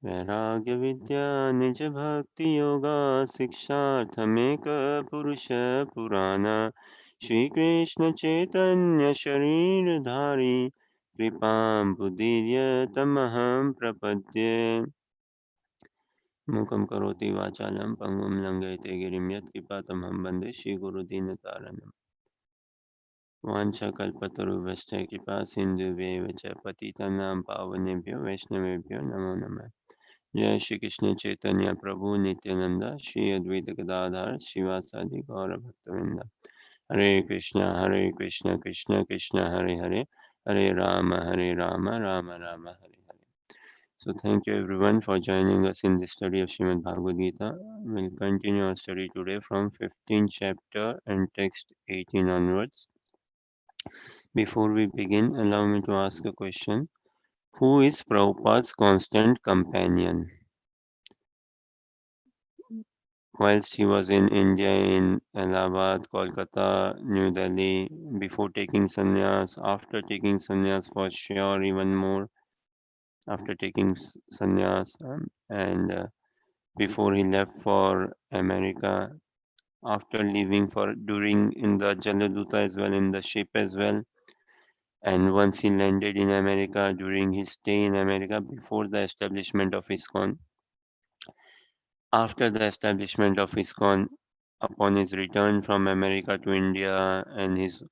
वैराग्य विद्या निज भक्ति योगा शिक्षार्थमेक पुरुष पुराण श्री कृष्ण चैतन्य शरीरधारी कृपां बुद्धिर्य तमहं प्रपद्ये मूकं करोति वाचालं पंगुं लंघयते गिरिं यत्कृपातमहं वन्दे श्रीगुरुदीनतारणम् वाञ्छाकल्पतरुभ्यश्च कृपा सिन्धुभ्येव च पतितानां पावनेभ्यो वैष्णवेभ्यो नमो नमः। जय श्री कृष्ण चैतन्य प्रभु नित्यानंद श्री अद्वैत गदाधर शिवासादि गौर भक्तवृंद। हरे Krishna Krishna Krishna Hare Hare Hare Ram Ram Ram Hare Hare. So thank you everyone for joining us in the study of Srimad Bhagavad Gita. We'll continue our study today from 15th chapter and text 18 onwards. Before we begin, allow me to ask a question. Who is Prabhupada's constant companion? Whilst he was in India, in Allahabad, Kolkata, New Delhi, before taking sannyas, after taking sannyas for sure, even more after taking sannyas, and before he left for America, after leaving for during in the Jaladuta as well, in the ship as well, and once he landed in America during his stay in America before the establishment of ISKCON. After the establishment of ISKCON, upon his return from America to India and his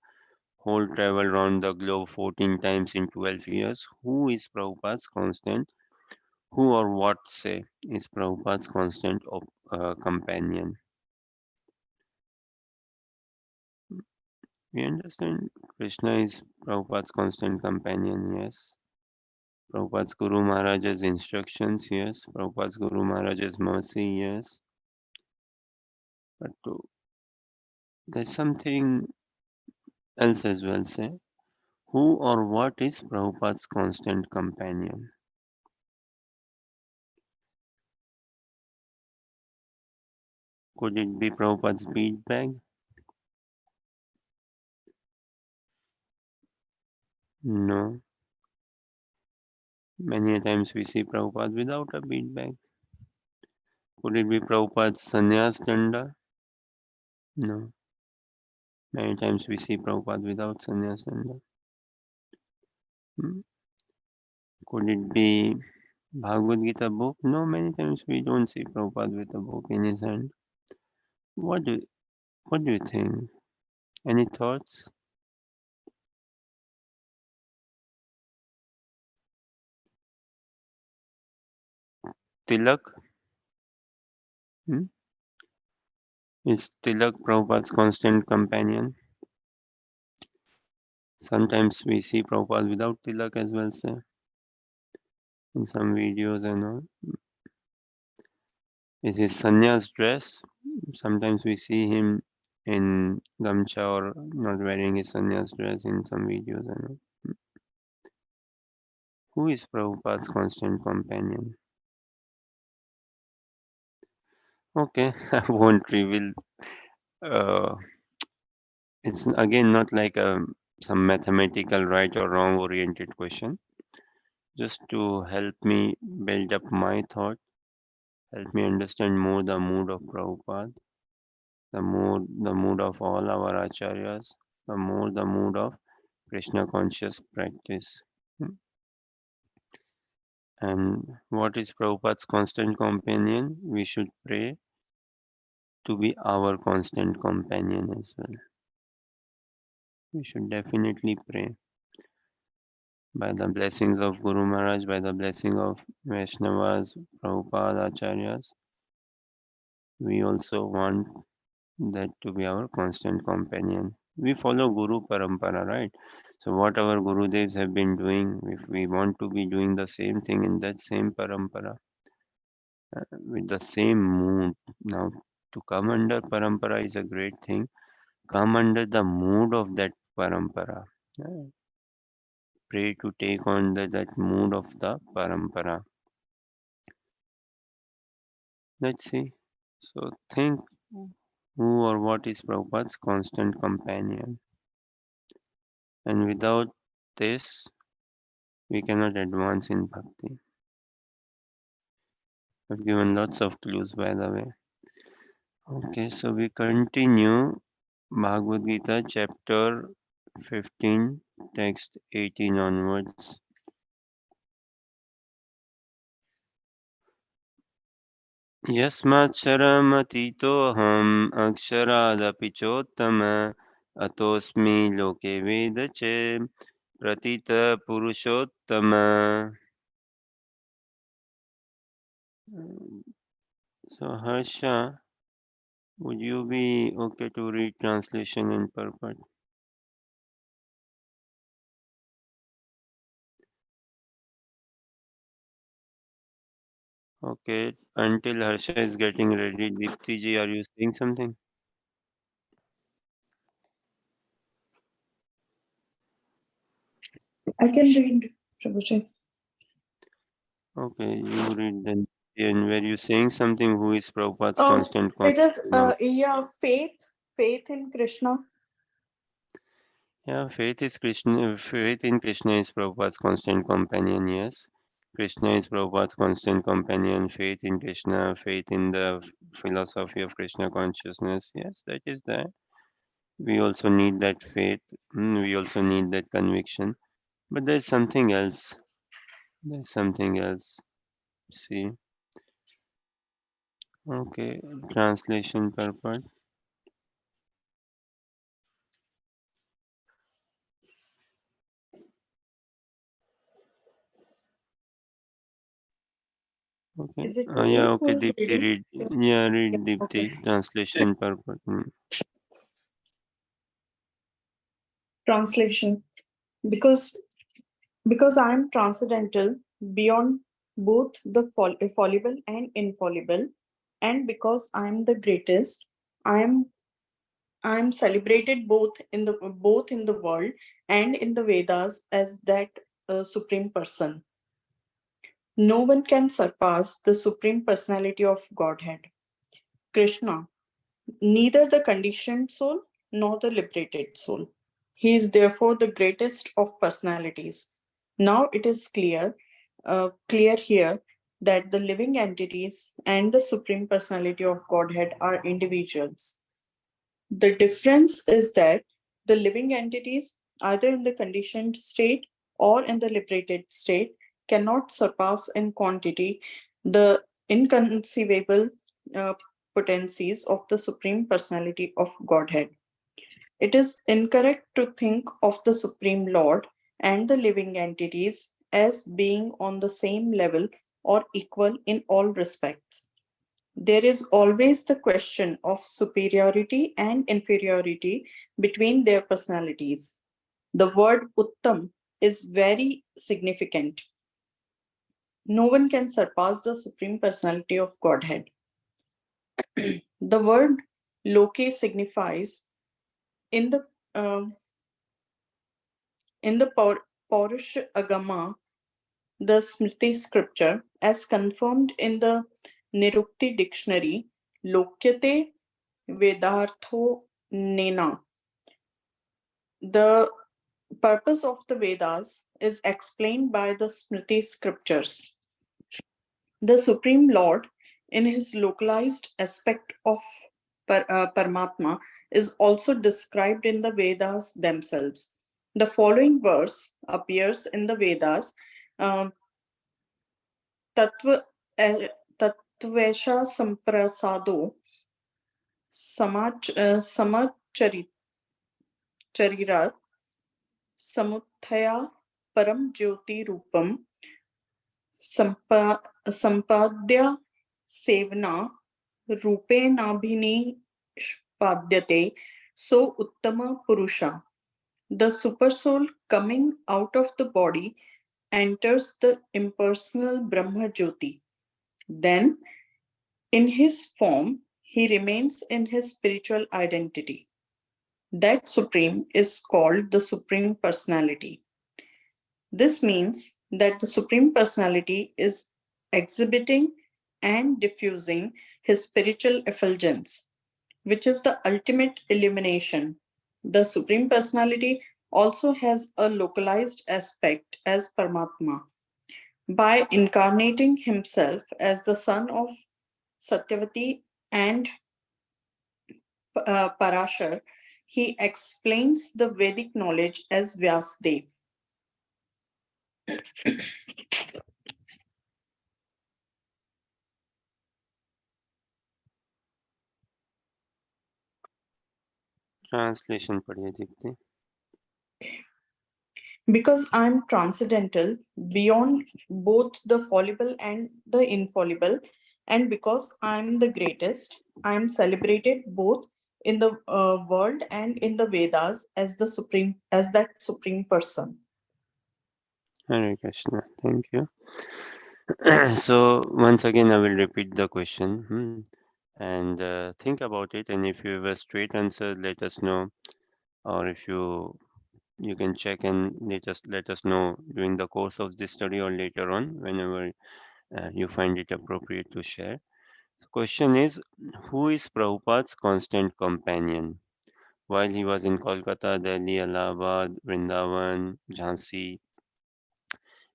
whole travel around the globe 14 times in 12 years, who is Prabhupada's constant? Who or what say is Prabhupada's constant companion? We understand Krishna is Prabhupada's constant companion, yes. Prabhupada's Guru Maharaj's instructions, yes. Prabhupada's Guru Maharaj's mercy, yes. But there's something else as well, say. Who or what is Prabhupada's constant companion? Could it be Prabhupada's bead bag? No. Many a times we see Prabhupada without a bead bag. Could it be Prabhupada's sannyas danda? No. Many times we see Prabhupada without sannyas danda. Hmm? Could it be Bhagavad Gita book? No, many times we don't see Prabhupada with a book in his hand. What do what do you think? Any thoughts? Tilak? Hmm? Is Tilak Prabhupada's constant companion? Sometimes we see Prabhupada without Tilak as well, sir, in some videos and all. Is his sannyas dress? Sometimes we see him in gamcha or not wearing his sannyas dress in some videos and all. Who is Prabhupada's constant companion? Okay, I won't reveal. Uh, it's again not like some mathematical right or wrong oriented question. Just to help me build up my thought, help me understand more the mood of Prabhupada, the mood of all our acharyas, the mood of Krishna conscious practice. Hmm. And what is Prabhupada's constant companion? We should pray to be our constant companion as well. We should definitely pray by the blessings of Guru Maharaj, by the blessing of Vaishnavas, Prabhupada, Acharyas. We also want that to be our constant companion. We follow Guru Parampara, right? So what our Guru Devs have been doing, if we want to be doing the same thing in that same Parampara, with the same mood. Now, to come under parampara is a great thing. Come under the mood of that parampara. Uh, Pray to take on that mood of the parampara. Let's see. So think who or what is Prabhupada's constant companion. And without this, we cannot advance in bhakti. I've given lots of clues, by the way. Okay, so we continue Bhagavad Gita, chapter 15, text 18 onwards. Yasmaccharamatitoham aksharadapi chottama atosmi loke vedache pratita purushottama. So Harsha, would you be okay to read translation and purport? Okay, until Harsha is getting ready, Deepti ji, are you saying something? I can read, Prabhuji. Okay, you read then. And were you saying something? Who is Prabhupada's Oh, constant it is companion? yeah, faith in Krishna. Yeah, faith is Krishna. Faith in Krishna is Prabhupada's constant companion. Yes, Krishna is Prabhupada's constant companion. Faith in Krishna, faith in the philosophy of Krishna consciousness. Yes, that is there. We also need that faith. We also need that conviction. But there's something else. There's something else. See. Okay. Translation purport. Okay. Is it Yeah. me who Okay. is Deepti, reading? read. Yeah, read Yeah, Deepti. okay. Translation purport. Translation. Because because I am transcendental beyond both the fallible and infallible, and because I am the greatest, I am I am celebrated both in the world and in the Vedas as that supreme person. No one can surpass the supreme personality of Godhead, Krishna, neither the conditioned soul nor the liberated soul. He is therefore the greatest of personalities. Now it is clear here that the living entities and the supreme personality of Godhead are individuals. The difference is that the living entities, either in the conditioned state or in the liberated state, cannot surpass in quantity the inconceivable uh, potencies of the Supreme Personality of Godhead. It is incorrect to think of the Supreme Lord and the living entities as being on the same level or equal in all respects. There is always the question of superiority and inferiority between their personalities. The word Uttam is very significant. No one can surpass the Supreme Personality of Godhead. The word Loke signifies in the um, Paurush Agama, the Smriti scripture, as confirmed in the Nirukti dictionary, Lokyate Vedartho Nena. The purpose of the Vedas is explained by the Smriti scriptures. The Supreme Lord, in his localized aspect of Paramatma, is also described in the Vedas themselves. The following verse appears in the Vedas um, Tattva, Tattvesha Samprasado Samacharirat Samuthaya Param Jyoti Rupam संपाद्य सेवना रूपेणाभिनिष्पाद्यते so uttama purusha. The super soul coming out of the body enters the impersonal Brahma Jyoti. Then, in his form, he remains in his spiritual identity. That supreme is called the Supreme Personality. This means that the Supreme Personality is exhibiting and diffusing his spiritual effulgence, which is the ultimate illumination. The Supreme Personality also has a localized aspect as Paramatma, By incarnating himself as the son of Satyavati and Parashar, he explains the Vedic knowledge as Vyasdev. Translation पढ़िए Deepti. Because I'm transcendental, beyond both the fallible and the infallible, and because I'm the greatest, I'm celebrated both in the world and in the Vedas as the supreme, as that supreme person. Hare Krishna. Thank you. So once again, I will repeat the question. And think about it. And if you have a straight answer, let us know. Or if you can check and let us know during the course of this study or later on, whenever you find it appropriate to share. The question is, who is Prabhupada's constant companion? While he was in Kolkata, Delhi, Allahabad, Vrindavan, Jhansi,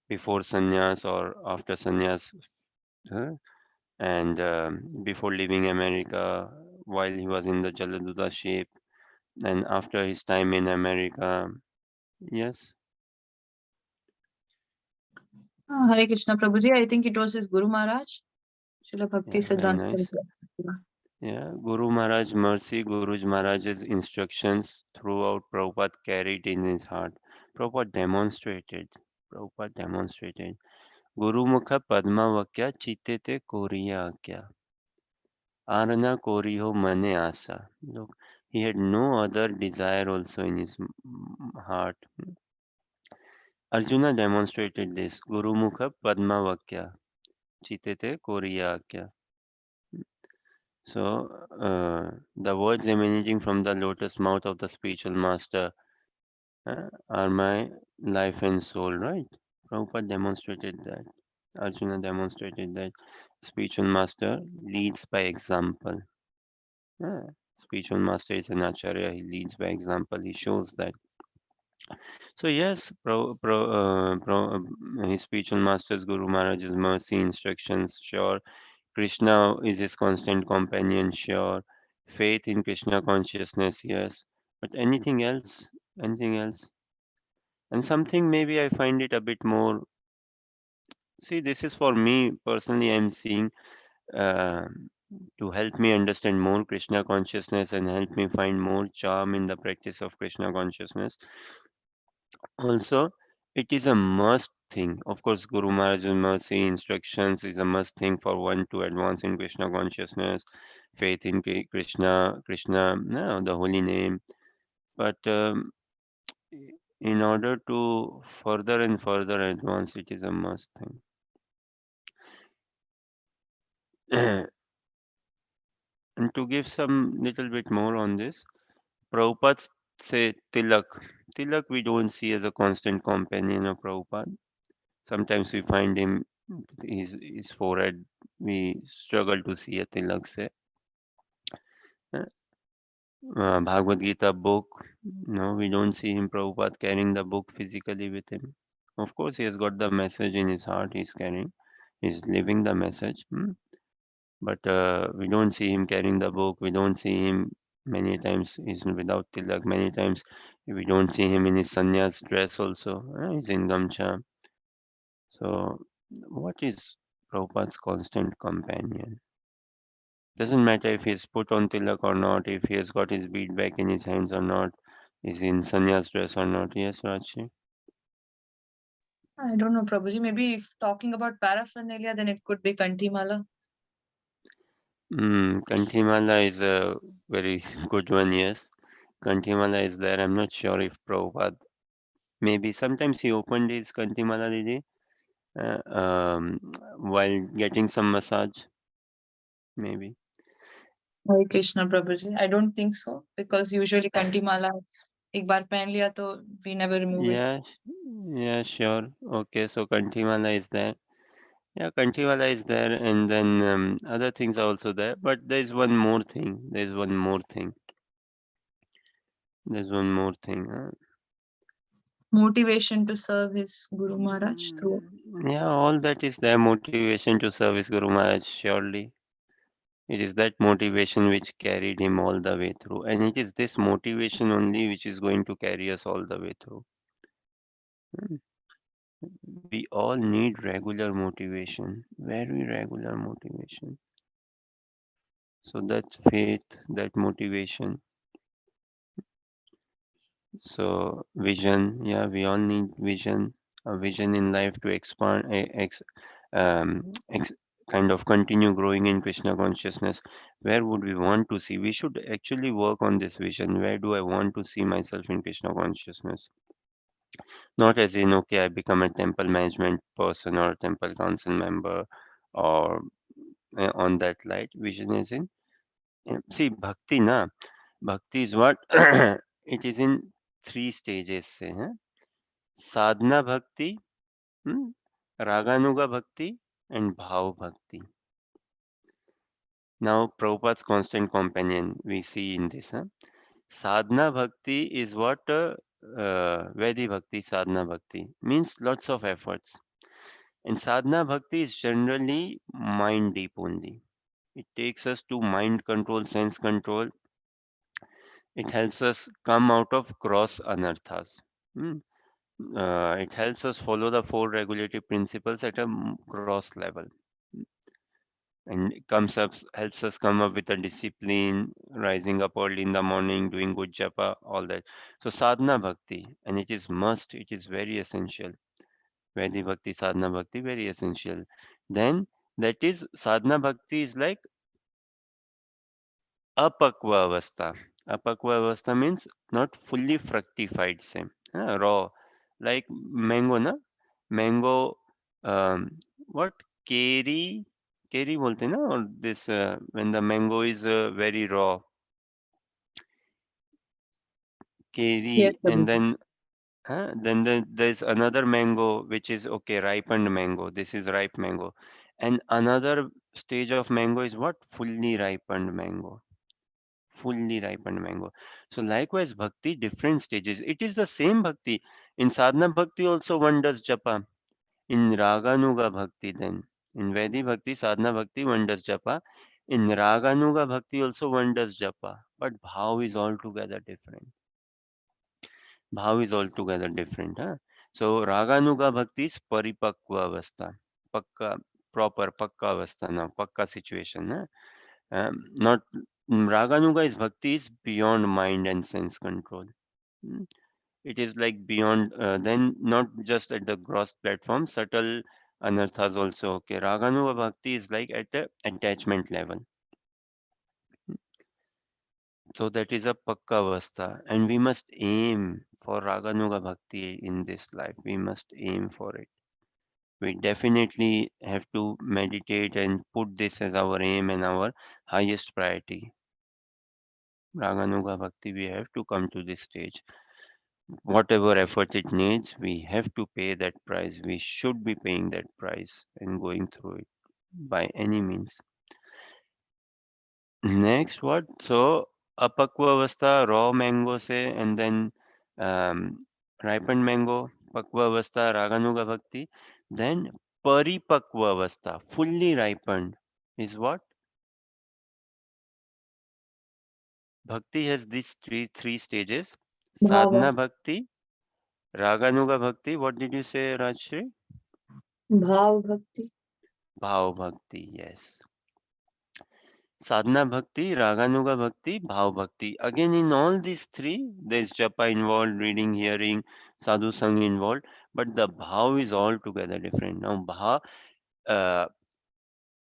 before sannyas or after sannyas, uh, and before leaving America, while he was in the Jaladuta ship, and after his time in America. Yes, Hare Krishna Prabhuji. I think it was his Guru Maharaj, Srila Bhakti yeah, very Siddhanta nice. Saraswati. Yeah, Guru Maharaj mercy, Guruji Maharaj's instructions throughout Prabhupada carried in his heart. Prabhupada demonstrated. Prabhupada demonstrated. Guru Mukha Padma Vakya Chitete Koriya Akya. Arana Koriho Mane Asa. Look, he had no other desire also in his heart. Arjuna demonstrated this. Guru Mukha Padma Vakya Chitete Koriya Akya. So, the words emanating from the lotus mouth of the spiritual master are my life and soul, right? Prabhupada demonstrated that. Arjuna demonstrated that spiritual master leads by example. Uh, Spiritual master is an acharya, he leads by example, he shows that. So, yes, his spiritual master's Guru Maharaj's mercy instructions, sure. Krishna is his constant companion, sure. Faith in Krishna consciousness, yes. But anything else? Anything else? And something maybe I find it a bit more. See, this is for me personally, I'm seeing uh, to help me understand more Krishna consciousness and help me find more charm in the practice of Krishna consciousness. Also, it is a must thing. Of course, Guru Maharaj's mercy instructions is a must thing for one to advance in Krishna consciousness, faith in Krishna, no, the holy name. But in order to further and further advance, it is a must thing. And to give some little bit more on this, Prabhupada say Tilak. Tilak we don't see as a constant companion of Prabhupada. Sometimes we find his forehead. We struggle to see a tilak say. Bhagavad Gita book. No, we don't see him Prabhupada carrying the book physically with him. Of course, he has got the message in his heart. He's carrying. He's living the message. But we don't see him carrying the book. We don't see him many times. He's without tilak. Many times we don't see him in his sannyas dress also. He's in gamcha. So, what is Prabhupada's constant companion? Doesn't matter if he's put on tilak or not, if he has got his bead back in his hands or not, is in sannyas dress or not. Yes, Rachi? I don't know, Prabhuji. Maybe if talking about paraphernalia, then it could be Kantimala. Kanthimala is a very good one, yes. Kanthimala is there. I'm not sure if Prabhupada, maybe sometimes he opened his Kanthimala Didi uh, um, while getting some massage, maybe. Hare Krishna Prabhuji. I don't think so because usually Kantimala, एक बार पहन लिया तो we never remove it. Yeah, yeah, sure. Okay, so Kanthimala is there. Yeah, Kanchiwala is there, and then other things are also there. But there's one more thing. There's one more thing. There's one more thing. Motivation to serve his Guru Maharaj through. Yeah, all that is their motivation to service Guru Maharaj, surely. It is that motivation which carried him all the way through. And it is this motivation only which is going to carry us all the way through. Mm. We all need regular motivation, very regular motivation. So that faith, that motivation. So vision, yeah, we all need vision, a vision in life to expand, kind of continue growing in Krishna consciousness. Where would we want to see? We should actually work on this vision. Where do I want to see myself in Krishna consciousness? Not as in, okay, I become a temple management person or a temple council member or on that light. Vision is in, see, bhakti, na? Bhakti is what? It is in three stages. Se, huh? Sadhana bhakti, hmm? Raganuga bhakti, and bhav bhakti. Now, Prabhupada's constant companion we see in this. Huh? Sadhana bhakti is what? Vedi bhakti, sadhana bhakti means lots of efforts. And sadhana bhakti is generally mind deep only. It takes us to mind control, sense control. It helps us come out of gross anarthas. Hmm. It helps us follow the four regulative principles at a gross level, and it comes up helps us come up with a discipline, rising up early in the morning, doing good japa, all that. So sadhana bhakti, and it is must, it is very essential. Vedi bhakti, sadhana bhakti, very essential. Then that is sadhana bhakti is like apakva avastha. Apakva avastha means not fully fructified, same, raw, like mango, na? Mango, what? Keri, keri bolte na? Or this, when the mango is very raw, Yes, keri, and Prabhuji. then there's another mango which is okay, ripened mango. This is ripe mango. And another stage of mango is what? Fully ripened mango. Fully ripened mango. So likewise, bhakti, different stages. It is the same bhakti. In sadhana bhakti also one does japa. In raganuga bhakti then. In Vedi bhakti, sadhana bhakti, one does japa. In raganuga bhakti also one does japa. But bhav is altogether different. Bhav is altogether different. Huh? So raganuga bhakti is paripakva avastha. Pakka, proper pakka avastha now. Pakka situation. Huh? Not Raganuga is bhakti is beyond mind and sense control. Mm. It is like beyond, then not just at the gross platform, subtle anarthas also. Okay, Raganuga bhakti is like at the attachment level. So that is a pakka avastha, and we must aim for Raganuga bhakti in this life. We must aim for it. We definitely have to meditate and put this as our aim and our highest priority. Raganuga Bhakti, we have to come to this stage. Whatever effort it needs, we have to pay that price. We should be paying that price and going through it by any means. Next, what? So, apakwa avastha, raw mango se, and then ripened mango, pakwa avastha, Raganuga Bhakti. Then paripakwa avastha, fully ripened, is what? Bhakti has these three stages. Bhava. Sadhana Bhakti, Raganuga Bhakti, what did you say, Rajshri? Bhav Bhakti. Bhav Bhakti, yes. Sadhana Bhakti, Raganuga Bhakti, Bhav Bhakti. Again, in all these three, there's japa involved, reading, hearing, sadhu sang involved, but the bhav is altogether different. Now, uh,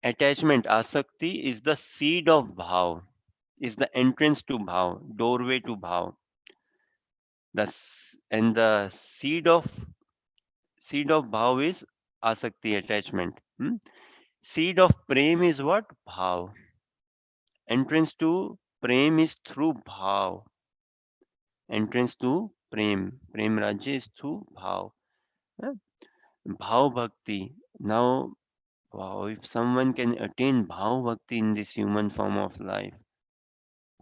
attachment, asakti, is the seed of bhav, is the entrance to bhav, doorway to bhav. And the seed of bhav is asakti, attachment. Hmm? Seed of prem is what? Bhav. Entrance to prem is through bhav. Entrance to prem. Prem Rajya is through bhav. Eh? Bhav bhakti. Now, wow, if someone can attain bhav bhakti in this human form of life,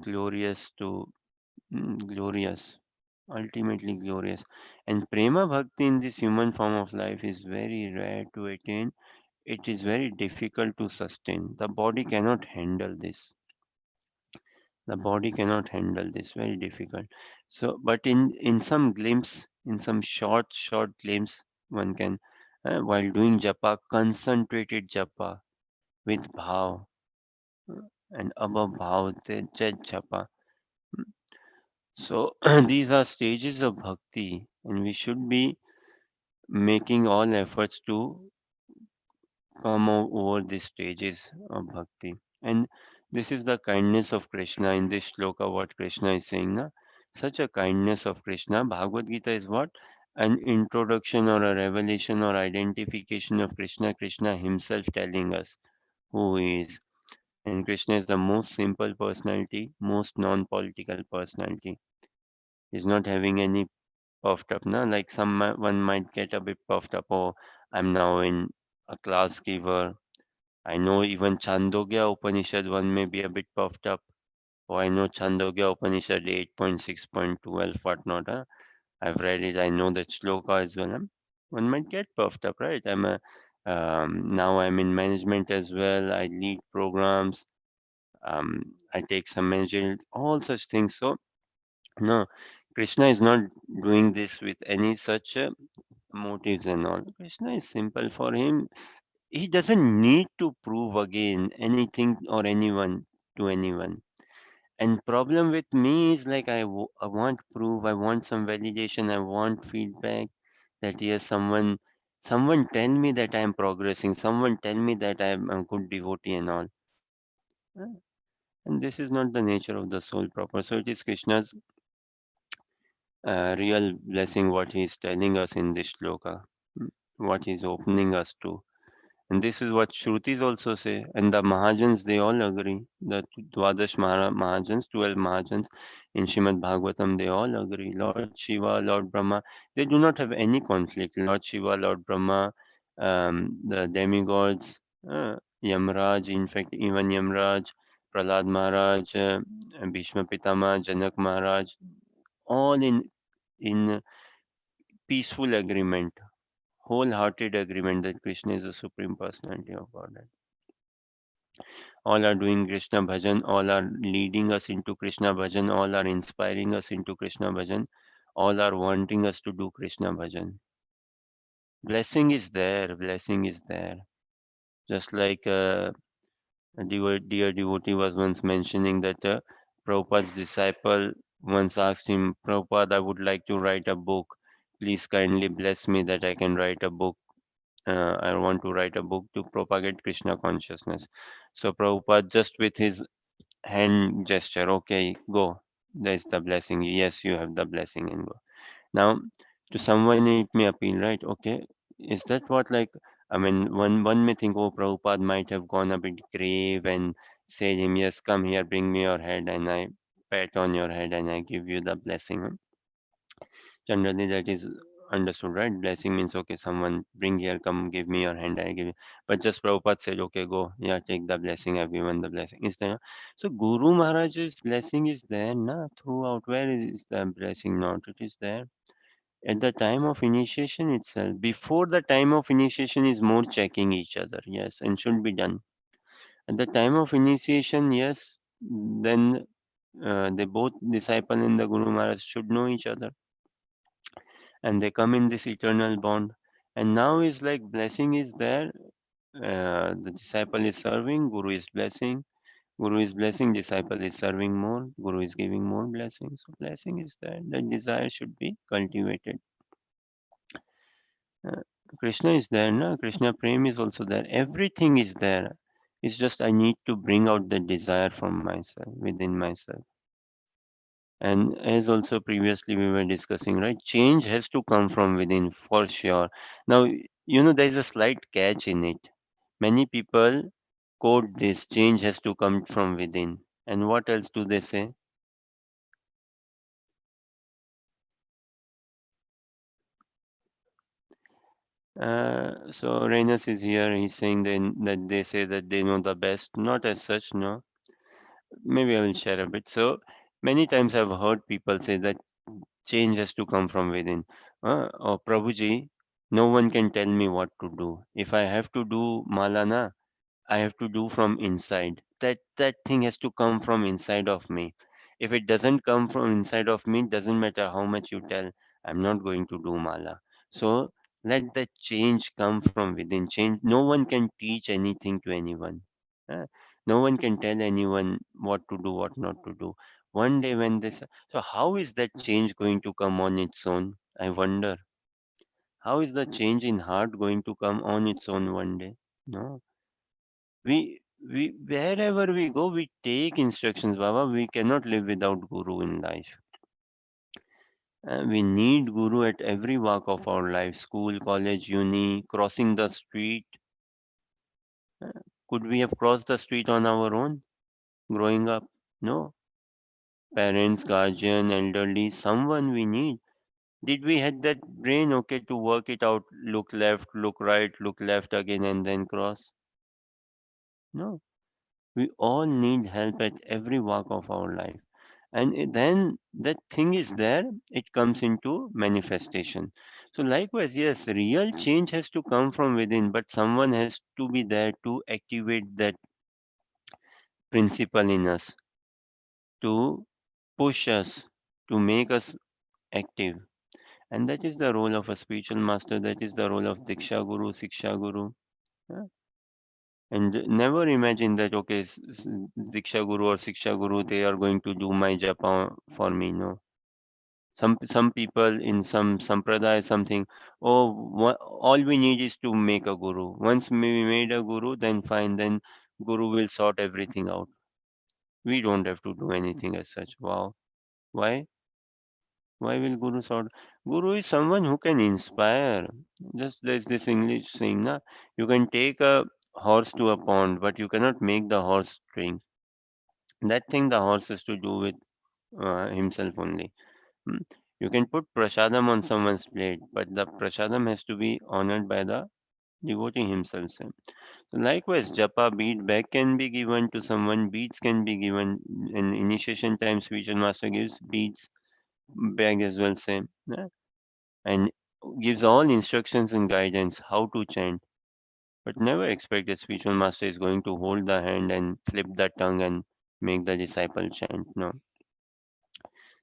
glorious to glorious. ultimately glorious. And prema bhakti in this human form of life is very rare to attain. It is very difficult to sustain. The body cannot handle this. The body cannot handle this. Very difficult. So, but in some glimpse, in some short glimpse, one can, while doing japa, concentrated japa with bhav and above bhav, jet japa. So these are stages of bhakti, and we should be making all efforts to come over these stages of bhakti. And this is the kindness of Krishna in this shloka, what Krishna is saying. Na? Such a kindness of Krishna. Bhagavad Gita is what? An introduction or a revelation or identification of Krishna, Krishna himself telling us who he is. And Krishna is the most simple personality, most non-political personality. He's not having any puffed up, na? Like one might get a bit puffed up. Oh, I'm now in a class giver. I know even Chandogya Upanishad one may be a bit puffed up. Oh, I know Chandogya Upanishad 8.6.12 whatnot. Huh? I've read it. I know that shloka as well. Huh? One might get puffed up, right? Now I'm in management as well. I lead programs. I take some managerial, all such things. So no, Krishna is not doing this with any such motives and all. Krishna is simple for him. He doesn't need to prove again anything or anyone to anyone. And problem with me is like I want proof, I want some validation, I want feedback that yes, someone tell me that I am progressing, someone tell me that I am a good devotee and all. Uh, And this is not the nature of the soul proper. So it is Krishna's real blessing what he is telling us in this shloka, what he is opening us to. And this is what Shrutis also say, and the Mahajans they all agree. The Dwadash Mahajans, 12 Mahajans in Shrimad Bhagavatam, they all agree. Lord Shiva, Lord Brahma, they do not have any conflict. Lord Shiva, Lord Brahma, the demigods, Yamraj, in fact, even Yamraj, Prahlad Maharaj, Bhishma Pitama, Janak Maharaj, all in peaceful agreement, wholehearted agreement that Krishna is the supreme personality of Godhead. All are doing Krishna bhajan, all are leading us into Krishna bhajan, all are inspiring us into Krishna bhajan, all are wanting us to do Krishna bhajan. Blessing is there, blessing is there. Just like a dear devotee was once mentioning that Prabhupada's disciple once asked him, Prabhupada, I would like to write a book. Please kindly bless me that I can write a book. I want to write a book to propagate Krishna consciousness. So Prabhupada just with his hand gesture, okay, go. There's the blessing. Yes, you have the blessing and go. Now, to someone it may appeal, right? Okay, is that what like? I mean, one may think, oh, Prabhupada might have gone a bit grave and said him, yes, come here, bring me your head, and I pat on your head and I give you the blessing. Huh? Generally, that is understood, right? Blessing means, okay, someone bring here, come give me your hand, I give you. But just Prabhupada said, okay, go, yeah, take the blessing, everyone the blessing. Is there? So Guru Maharaj's blessing is there, na? Throughout. Where is the blessing not? It is there. At the time of initiation itself. Before the time of initiation is more checking each other, yes, and should be done. At the time of initiation, yes, then they both disciple and the Guru Maharaj should know each other and they come in this eternal bond. And now is like blessing is there. The disciple is serving, Guru is blessing, disciple is serving more, Guru is giving more blessing. So blessing is there. That desire should be cultivated. Uh, Krishna is there, na? Krishna Prem is also there. Everything is there. It's just I need to bring out the desire from myself, within myself. And as also previously we were discussing, right? Change has to come from within for sure. Now, there is a slight catch in it. Many people quote this change has to come from within. And what else do they say? So Reynolds is here. He's saying that they say that they know the best. Not as such, no. Maybe I will share a bit. So many times I've heard people say that change has to come from within. Or Prabhuji, no one can tell me what to do. If I have to do malana, I have to do from inside. That thing has to come from inside of me. If it doesn't come from inside of me, doesn't matter how much you tell, I'm not going to do mala. So let that change come from within. Change. No one can teach anything to anyone. Uh, no one can tell anyone what to do, what not to do. One day when this, so how is that change going to come on its own? I wonder. How is the change in heart going to come on its own one day? No. We wherever we go, we take instructions, Baba. We cannot live without Guru in life. We need Guru at every walk of our life, school, college, uni, crossing the street. Uh, Could we have crossed the street on our own growing up? No. Parents, guardian, elderly, someone we need. Did we had that brain, okay, to work it out, look left, look right, look left again, and then cross? No. We all need help at every walk of our life. And then that thing is there, it comes into manifestation. So likewise, yes, real change has to come from within, but someone has to be there to activate that principle in us, to push us, to make us active. And that is the role of a spiritual master, that is the role of diksha guru, siksha guru. Yeah. And never imagine that, okay, diksha guru or siksha guru, they are going to do my japa for me. No. Some people in some sampradaya something, oh, all we need is to make a guru. Once we made a guru, then fine, then guru will sort everything out. We don't have to do anything as such. Wow. Why? Why will guru sort? Guru is someone who can inspire. Just there's this English saying, na, you can take a horse to a pond, but you cannot make the horse drink. That thing the horse has to do with himself only. Hmm. You can put prasadam on someone's plate, but the prasadam has to be honored by the devotee himself. Same. So likewise, japa bead bag can be given to someone, beads can be given. In initiation time, spiritual master gives beads bag as well, same. Yeah. And gives all instructions and guidance how to chant. But never expect that spiritual master is going to hold the hand and flip the tongue and make the disciple chant. No.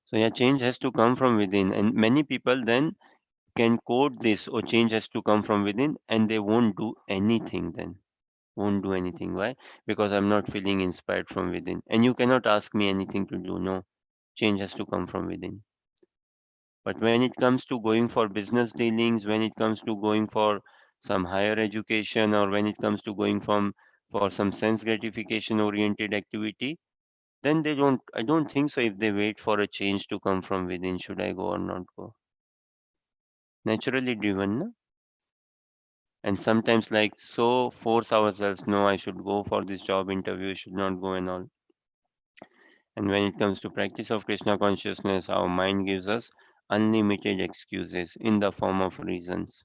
So yeah, change has to come from within. And many people then can quote this, or change has to come from within, and they won't do anything then. Won't do anything. Why? Because I'm not feeling inspired from within. And you cannot ask me anything to do. No. Change has to come from within. But when it comes to going for business dealings, when it comes to going for some higher education, or when it comes to going from for some sense gratification oriented activity, then they don't, I don't think so if they wait for a change to come from within, should I go or not go? Naturally driven, na? And sometimes like so force ourselves, no, I should go for this job interview, should not go and all. And when it comes to practice of Krishna consciousness, our mind gives us unlimited excuses in the form of reasons.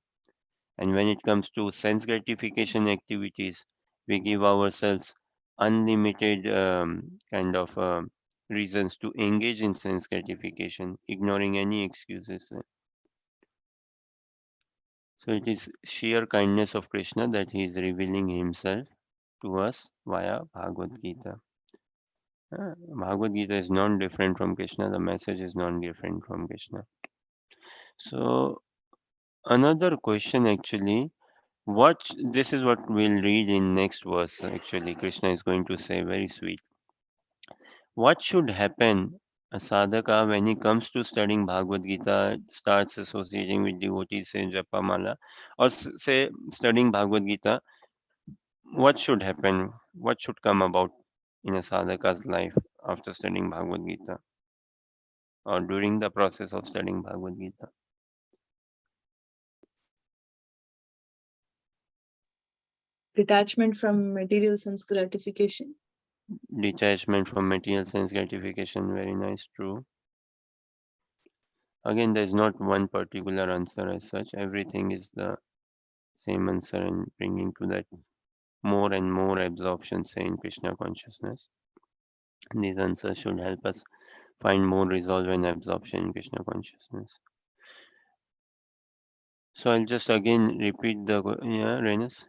And when it comes to sense gratification activities, we give ourselves unlimited kind of reasons to engage in sense gratification, ignoring any excuses. So it is sheer kindness of Krishna that he is revealing himself to us via Bhagavad Gita. Bhagavad Gita is non different from Krishna, the message is non different from Krishna. So, another question actually, this is what we'll read in next verse. Actually, Krishna is going to say very sweet. What should happen a sadhaka when he comes to studying Bhagavad Gita, starts associating with devotees, say Japamala, or say studying Bhagavad Gita? What should happen? What should come about in a sadhaka's life after studying Bhagavad Gita or during the process of studying Bhagavad Gita? Detachment from material sense gratification. Detachment from material sense gratification, very nice, true. Again, there is not one particular answer as such. Everything is the same answer and bringing to that more and more absorption, say, in Krishna consciousness. These answers should help us find more resolve and absorption in Krishna consciousness. So I'll just again repeat the Renus.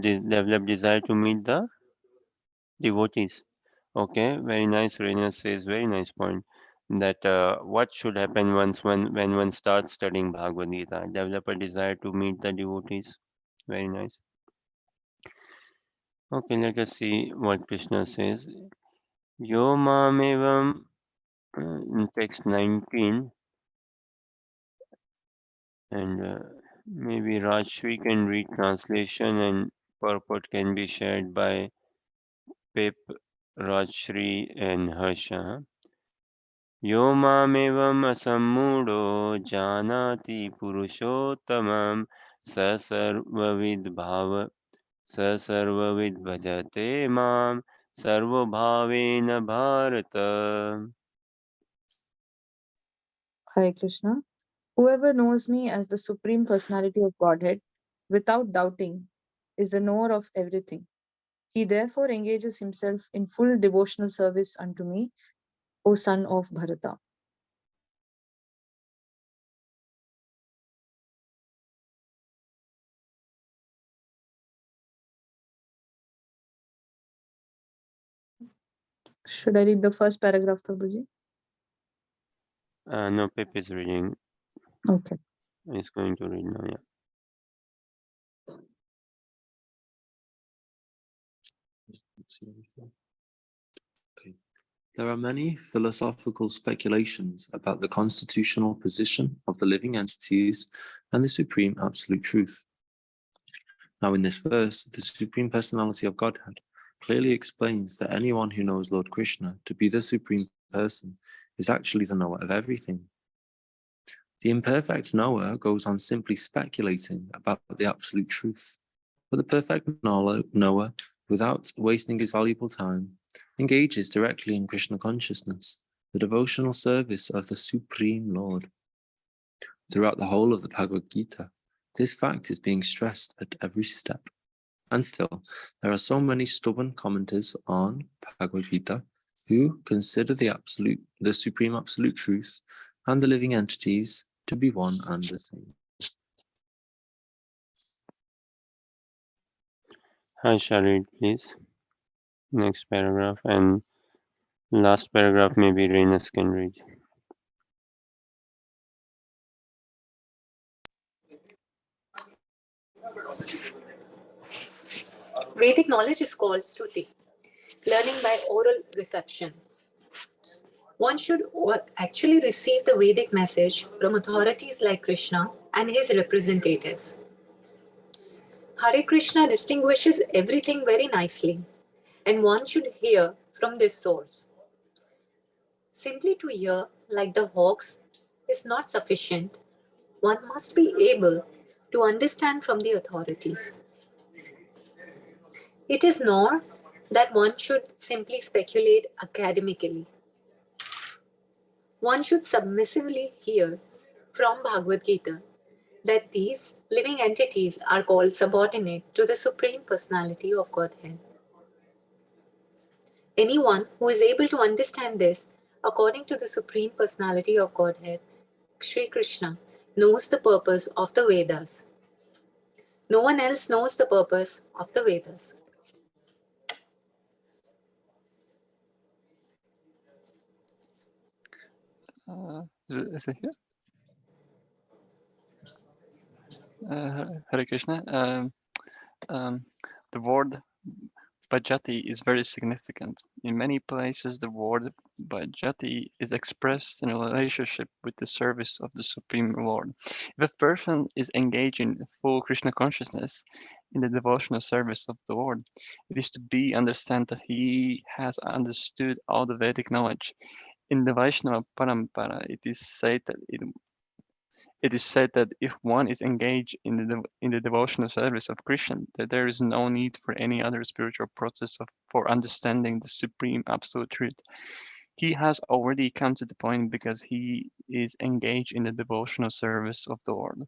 Develop desire to meet the devotees. Okay, very nice. Renus says very nice point. That what should happen when one starts studying Bhagavad Gita? Develop a desire to meet the devotees. Very nice. Okay, let us see what Krishna says. Yo mamevam in text 19, and maybe Rajshri can read translation and purport can be shared by Pip, Rajshri and Harsha. Yo mamevam asammudo janati purushottamam sa sarvavid bhava sa sarvavid bhajate mam sarvabhavena bharata. Hare Krishna. Whoever knows me as the Supreme Personality of Godhead without doubting is the knower of everything. He therefore engages himself in full devotional service unto me, O son of Bharata. Should I read the first paragraph, Prabhuji? No, Pip is reading. Okay. He's going to read now, yeah. Okay. There are many philosophical speculations about the constitutional position of the living entities and the Supreme Absolute Truth. Now, in this verse, the Supreme Personality of Godhead clearly explains that anyone who knows Lord Krishna to be the Supreme Person is actually the knower of everything. The imperfect knower goes on simply speculating about the absolute truth, but the perfect knower, without wasting his valuable time, engages directly in Krishna consciousness, the devotional service of the Supreme Lord. Throughout the whole of the Bhagavad Gita, this fact is being stressed at every step. And still, there are so many stubborn commenters on Bhagavad Gita who consider the Supreme Absolute Truth and the living entities to be one and the same. Hi, Sharid, please. Next paragraph and last paragraph maybe Renus can read. Vedic knowledge is called Shruti, learning by oral reception. One should actually receive the Vedic message from authorities like Krishna and his representatives. Hare Krishna distinguishes everything very nicely, and one should hear from this source. Simply to hear like the hawks is not sufficient. One must be able to understand from the authorities. It is not that one should simply speculate academically. One should submissively hear from Bhagavad Gita that these living entities are called subordinate to the Supreme Personality of Godhead. Anyone who is able to understand this according to the Supreme Personality of Godhead, Sri Krishna, knows the purpose of the Vedas. No one else knows the purpose of the Vedas. Is it here? Hare Krishna. The word bhajati is very significant. In many places, the word bhajati is expressed in a relationship with the service of the Supreme Lord. If a person is engaged in full Krishna consciousness in the devotional service of the Lord, it is to be understood that he has understood all the Vedic knowledge. In the Vaishnava Parampara, it is said that if one is engaged in the devotional service of Krishna, that there is no need for any other spiritual process for understanding the supreme absolute truth. He has already come to the point because he is engaged in the devotional service of the Lord.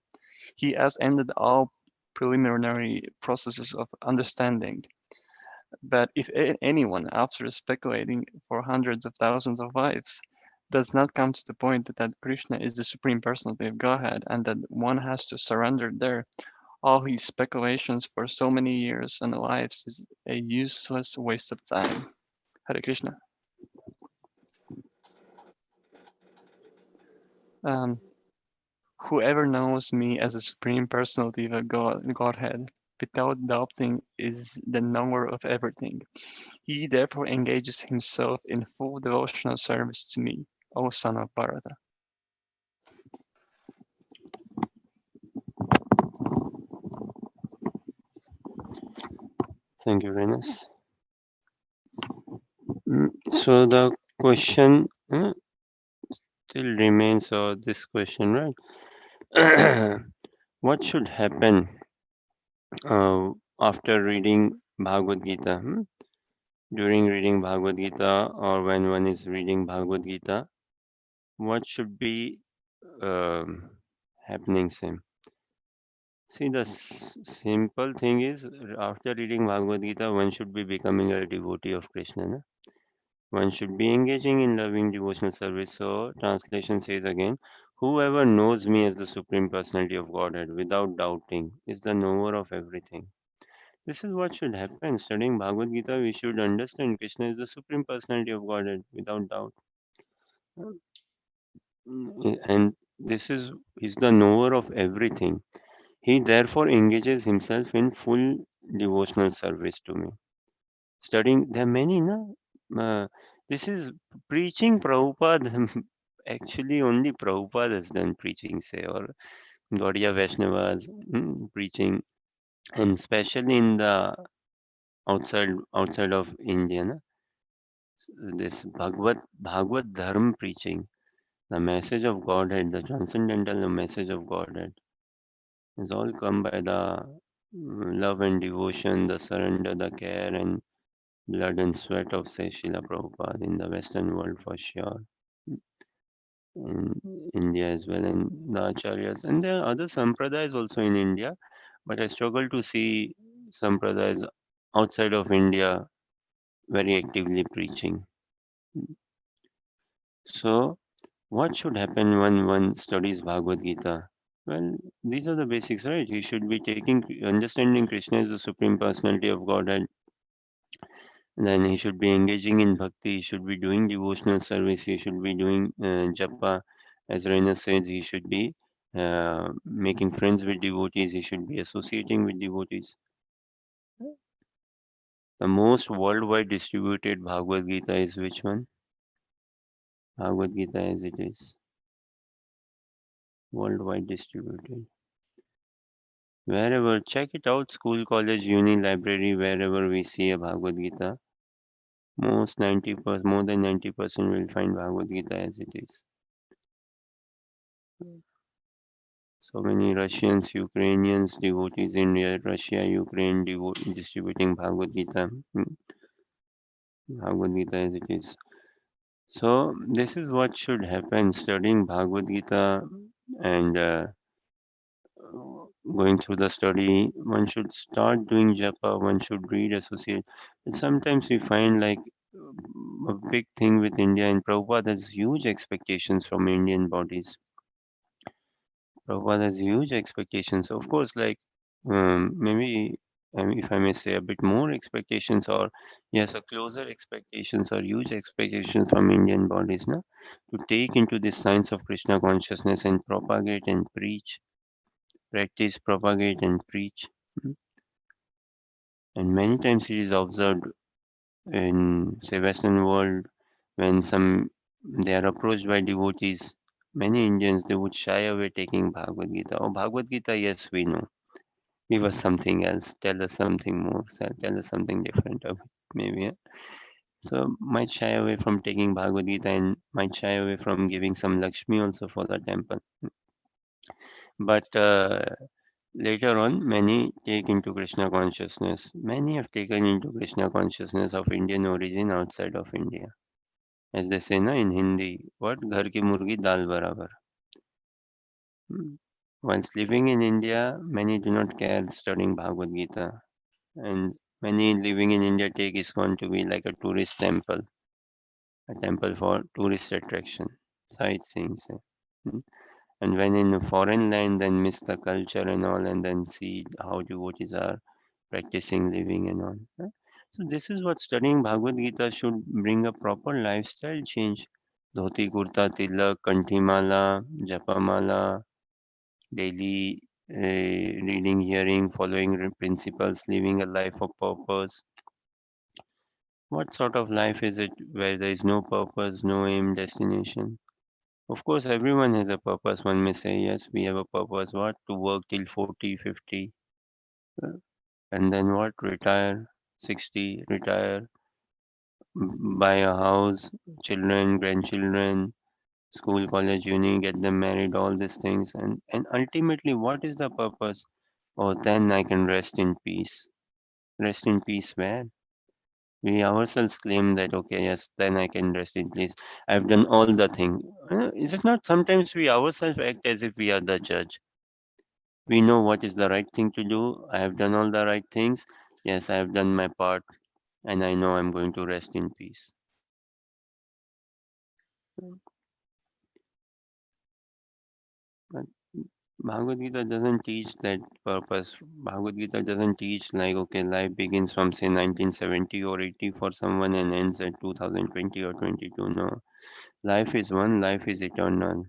He has ended all preliminary processes of understanding. But if anyone, after speculating for hundreds of thousands of lives, does not come to the point that Krishna is the Supreme Personality of Godhead and that one has to surrender there, all his speculations for so many years and lives is a useless waste of time. Hare Krishna. Whoever knows me as a Supreme Personality of Godhead without doubting is the knower of everything. He therefore engages himself in full devotional service to me, O son of Bharata. Thank you, Renus. So the question still remains, this question, right? What should happen after reading Bhagavad Gita? During reading Bhagavad Gita or when one is reading Bhagavad Gita, what should be happening same? See, the simple thing is, after reading Bhagavad Gita, one should be becoming a devotee of Krishna. Na? One should be engaging in loving devotional service. So, translation says again, whoever knows me as the Supreme Personality of Godhead without doubting is the knower of everything. This is what should happen. Studying Bhagavad Gita, we should understand Krishna is the Supreme Personality of Godhead without doubt. And this is the knower of everything. He therefore engages himself in full devotional service to me. Studying, there are many, no? This is preaching Prabhupada. Actually, only Prabhupada has done preaching, say, or Gaudiya Vaishnavas preaching, and especially in the outside of India, na? This Bhagavad Dharma preaching, the message of Godhead, the transcendental message of Godhead, is all come by the love and devotion, the surrender, the care, and blood and sweat of say Srila Prabhupada in the Western world for sure, in India as well, and the Acharyas. And there are other sampradayas also in India, but I struggle to see sampradayas outside of India very actively preaching. So, what should happen when one studies Bhagavad Gita? Well, these are the basics, right? He should be understanding Krishna is the Supreme Personality of Godhead. Then he should be engaging in bhakti. He should be doing devotional service. He should be doing japa. As Raina says, he should be making friends with devotees. He should be associating with devotees. The most worldwide distributed Bhagavad Gita is which one? Bhagavad Gita as it is. Worldwide distributed. Wherever, check it out, school, college, uni, library, wherever we see a Bhagavad Gita, more than 90% will find Bhagavad Gita as it is. So many Russians, Ukrainians, devotees, India, Russia, Ukraine, distributing Bhagavad Gita. Bhagavad Gita as it is. So this is what should happen, studying Bhagavad Gita and going through the study, one should start doing japa, one should read, associate. And sometimes we find like a big thing with India and Prabhupada has huge expectations from Indian bodies. Prabhupada has huge expectations. Of course, like maybe if I may say a bit more expectations or yes, a closer expectations or huge expectations from Indian bodies, na, to take into this science of Krishna consciousness and propagate and preach, practice, propagate and preach. And many times it is observed in say Western world when they are approached by devotees, many Indians they would shy away taking Bhagavad Gita. Oh, Bhagavad Gita, yes, we know. Give us something else. Tell us something more. Tell us something different. Maybe. Yeah? So might shy away from taking Bhagavad Gita and might shy away from giving some Lakshmi also for the temple. But later on, many take into Krishna consciousness. Many have taken into Krishna consciousness of Indian origin outside of India. As they say na in Hindi, what? Ghar ki murgi dal barabar. Whilst living in India, many do not care studying Bhagavad Gita, and many living in India take ISKCON to be like a tourist temple, a temple for tourist attraction, sightseeing. Say. Hmm. And when in a foreign land, then miss the culture and all, and then see how devotees are practicing, living and all. So this is what studying Bhagavad Gita should bring a proper lifestyle change. Dhoti, kurta, tilak, kanthimala, japamala, daily reading, hearing, following principles, living a life of purpose. What sort of life is it where there is no purpose, no aim, destination? Of course, everyone has a purpose. One may say, yes, we have a purpose. What? To work till 40, 50. uh, And then what? Retire, 60, retire, buy a house, children, grandchildren, school, college, uni, get them married, all these things. And ultimately, what is the purpose? Oh, then I can rest in peace. Rest in peace where? We ourselves claim that, okay, yes, then I can rest in peace. I've done all the thing. Is it not sometimes we ourselves act as if we are the judge? We know what is the right thing to do. I have done all the right things. Yes, I have done my part, and I know I'm going to rest in peace. But Bhagavad Gita doesn't teach that purpose. Bhagavad Gita doesn't teach like, okay, life begins from say 1970 or 80 for someone and ends at 2020 or 22. No, life is one, life is eternal.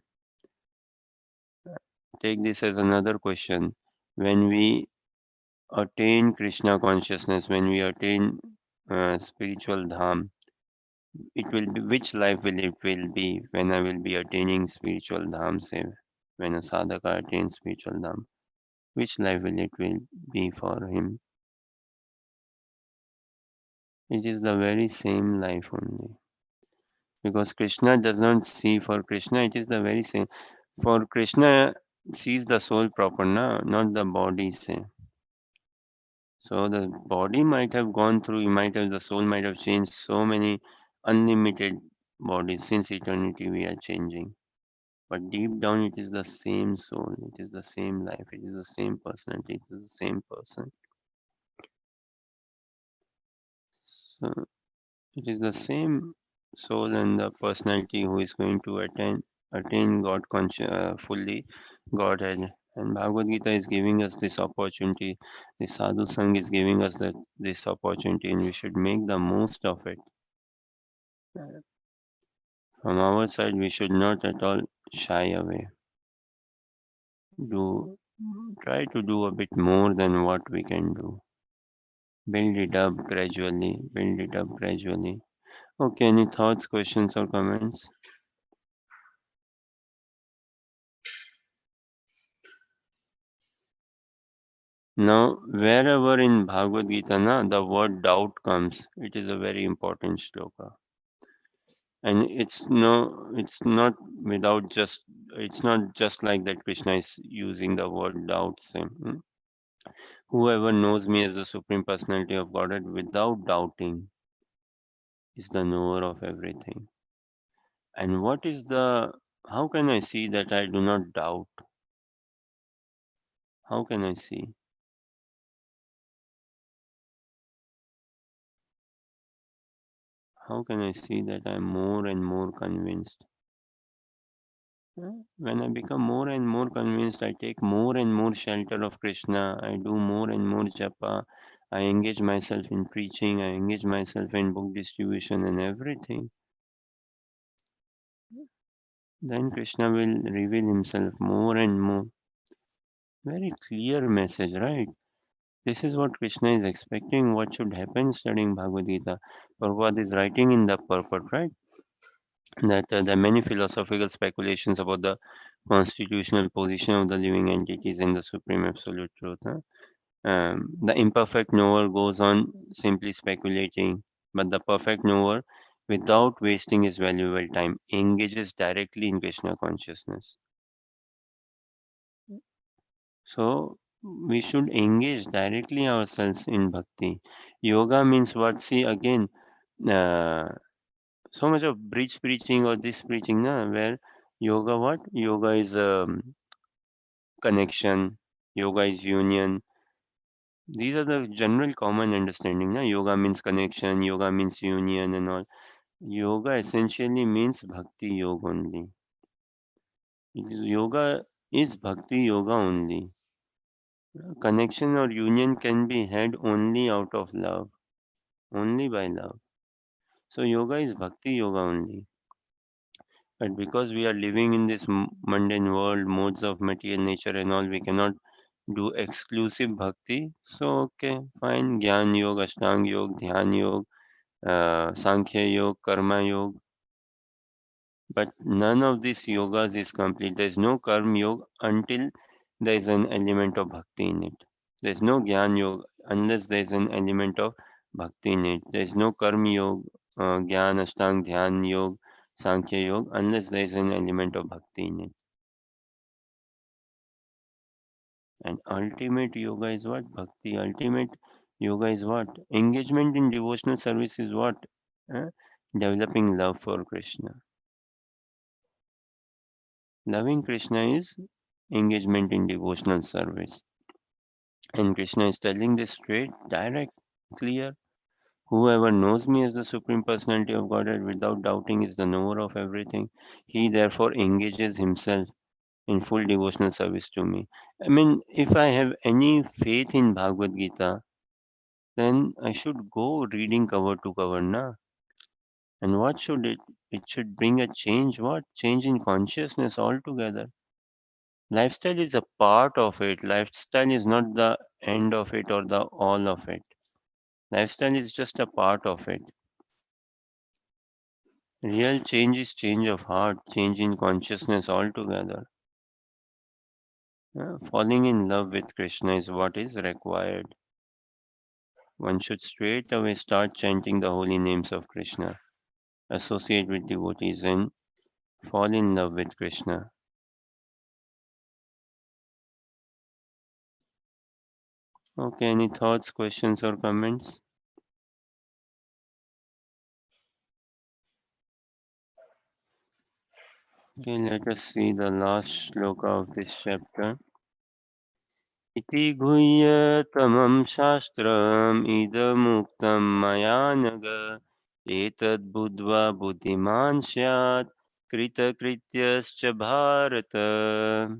Take this as another question. When we attain Krishna consciousness, when we attain spiritual dham, it will be which life will it will be when I will be attaining spiritual dham, say when a sadhaka attains spiritual dham. Which life will be for him? It is the very same life only. Because Krishna does not see for Krishna, it is the very same. For Krishna sees the soul proper, na, not the body, say. So the body might have gone through, the soul might have changed so many unlimited bodies since eternity we are changing. But deep down it is the same soul, it is the same life, it is the same personality, it is the same person. So it is the same soul and the personality who is going to attain fully Godhead. And Bhagavad Gita is giving us this opportunity. The Sadhu Sangh is giving us this opportunity, and we should make the most of it. From our side, we should not at all shy away. Try to do a bit more than what we can do. Build it up gradually. Build it up gradually. Okay, any thoughts, questions, or comments? Now, wherever in Bhagavad Gita, the word doubt comes, it is a very important shloka. And it's not without just, it's not just like that Krishna is using the word doubt. Saying, whoever knows me as the Supreme Personality of Godhead without doubting is the knower of everything. And how can I see that I do not doubt? How can I see? How can I see that I'm more and more convinced? When I become more and more convinced, I take more and more shelter of Krishna. I do more and more japa. I engage myself in preaching. I engage myself in book distribution and everything. Then Krishna will reveal himself more and more. Very clear message, right? This is what Krishna is expecting, what should happen studying Bhagavad Gita. Prabhupada is writing in the purport, right? That there are many philosophical speculations about the constitutional position of the living entities and the supreme absolute truth. The imperfect knower goes on simply speculating, but the perfect knower, without wasting his valuable time, engages directly in Krishna consciousness. So we should engage directly ourselves in bhakti. Yoga means what? See again, uh, so much of bridge preaching or this preaching, where yoga what? Yoga is connection, yoga is union. These are the general common understanding. Na? Yoga means connection, yoga means union and all. Yoga essentially means bhakti yoga only. Yoga is bhakti yoga only. Connection or union can be had only out of love, only by love. So yoga is bhakti yoga only. But because we are living in this mundane world, modes of material nature and all, we cannot do exclusive bhakti. So okay, fine. Gyan yoga, Ashtang yoga, Dhyan yoga, Sankhya yoga, Karma yoga. But none of these yogas is complete. There is no karma yoga until there is an element of bhakti in it. There is no Gyan yoga unless there is an element of bhakti in it. There is no karma yoga, Gyan, Ashtang, Dhyan yoga, Sankhya yoga unless there is an element of bhakti in it. And ultimate yoga is what? Bhakti. Ultimate yoga is what? Engagement in devotional service is what? Eh? Developing love for Krishna. Loving Krishna is engagement in devotional service. And Krishna is telling this straight, direct, clear. Whoever knows me as the Supreme Personality of Godhead without doubting is the knower of everything. He therefore engages himself in full devotional service to me. I mean, if I have any faith in Bhagavad Gita, then I should go reading cover to cover, na? And what should it? It should bring a change. What? Change in consciousness altogether. Lifestyle is a part of it. Lifestyle is not the end of it or the all of it. Lifestyle is just a part of it. Real change is change of heart, change in consciousness altogether. Falling in love with Krishna is what is required. One should straight away start chanting the holy names of Krishna, associate with devotees, and fall in love with Krishna. Okay, any thoughts, questions, or comments? Okay, let us see the last shloka of this chapter. Iti guhyatamam shastram idamuktam maya naga etad buddhva buddhiman syat krita krityascha bharata.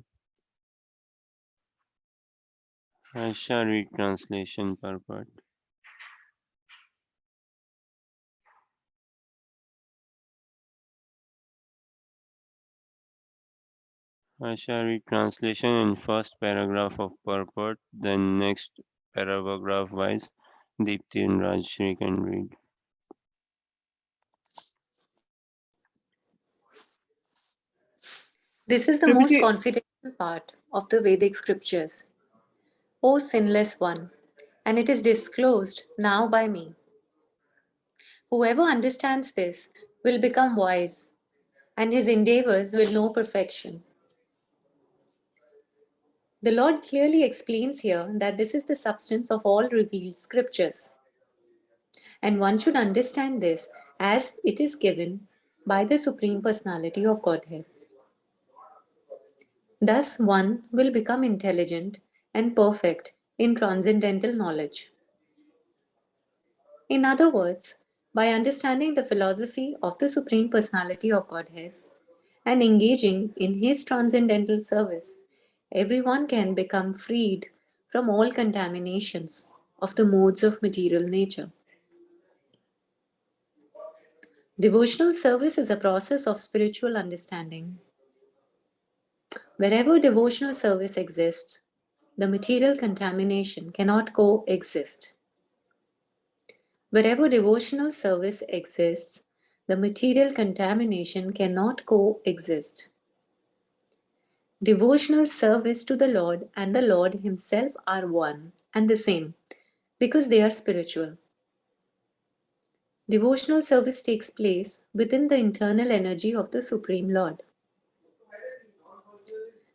I shall read translation purport. I shall read translation in first paragraph of purport, then next paragraph wise Deepti and Rajshri can read. This is the most Prabhuji, confidential part of the Vedic scriptures. O sinless one, and it is disclosed now by me. Whoever understands this will become wise, and his endeavors will know perfection. The Lord clearly explains here that this is the substance of all revealed scriptures. And one should understand this as it is given by the Supreme Personality of Godhead. Thus, one will become intelligent and perfect in transcendental knowledge. In other words, by understanding the philosophy of the Supreme Personality of Godhead and engaging in His transcendental service, everyone can become freed from all contaminations of the modes of material nature. Devotional service is a process of spiritual understanding. Wherever devotional service exists, the material contamination cannot coexist. Wherever devotional service exists, the material contamination cannot coexist. Devotional service to the Lord and the Lord Himself are one and the same because they are spiritual. Devotional service takes place within the internal energy of the Supreme Lord.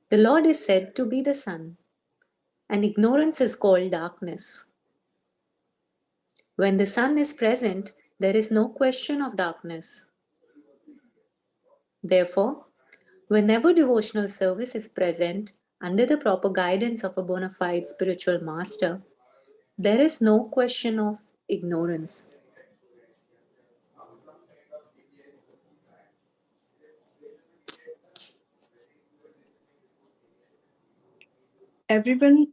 The Lord is said to be the sun, and ignorance is called darkness. When the sun is present, there is no question of darkness. Therefore, whenever devotional service is present, under the proper guidance of a bona fide spiritual master, there is no question of ignorance. Everyone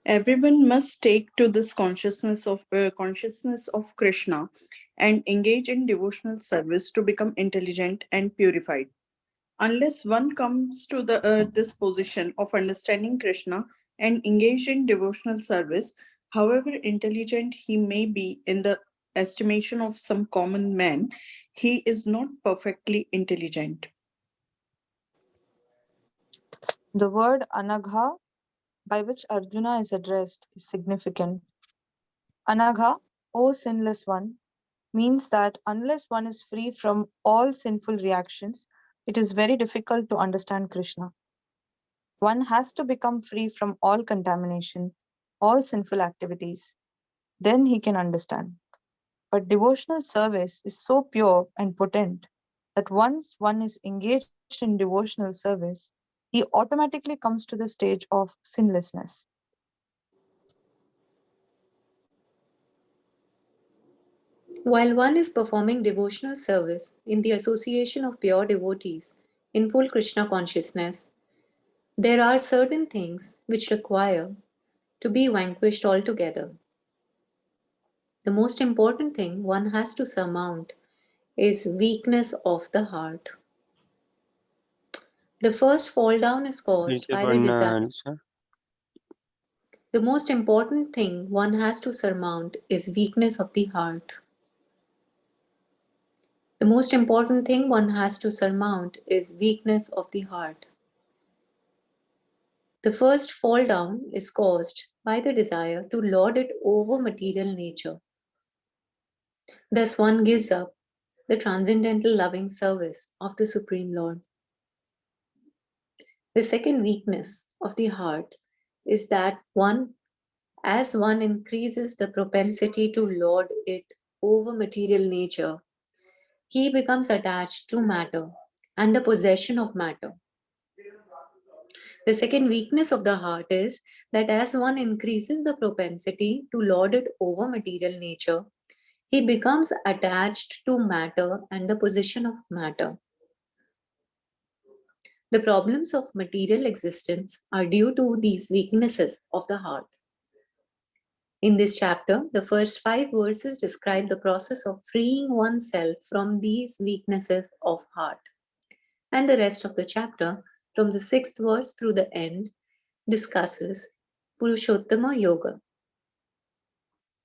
everyone must take to this consciousness of Krishna and engage in devotional service to become intelligent and purified. Unless one comes to this position of understanding Krishna and engage in devotional service, however intelligent he may be in the estimation of some common man, he is not perfectly intelligent. The word Anagha, by which Arjuna is addressed, is significant. Anagha, O sinless one, means that unless one is free from all sinful reactions, it is very difficult to understand Krishna. One has to become free from all contamination, all sinful activities. Then he can understand. But devotional service is so pure and potent that once one is engaged in devotional service, he automatically comes to the stage of sinlessness. While one is performing devotional service in the association of pure devotees in full Krishna consciousness, there are certain things which require to be vanquished altogether. The most important thing one has to surmount is weakness of the heart. The first fall down is caused पीछे by the पढ़ना desire. है sir. The most important thing one has to surmount is weakness of the heart. The most important thing one has to surmount is weakness of the heart. The first fall down is caused by the desire to lord it over material nature. Thus one gives up the transcendental loving service of the Supreme Lord. The second weakness of the heart is that as one increases the propensity to lord it over material nature, he becomes attached to matter and the possession of matter. The second weakness of the heart is that as one increases the propensity to lord it over material nature, he becomes attached to matter and the possession of matter. The problems of material existence are due to these weaknesses of the heart. In this chapter, the first 5 verses describe the process of freeing oneself from these weaknesses of heart. And the rest of the chapter, from the 6th verse through the end, discusses Purushottama Yoga.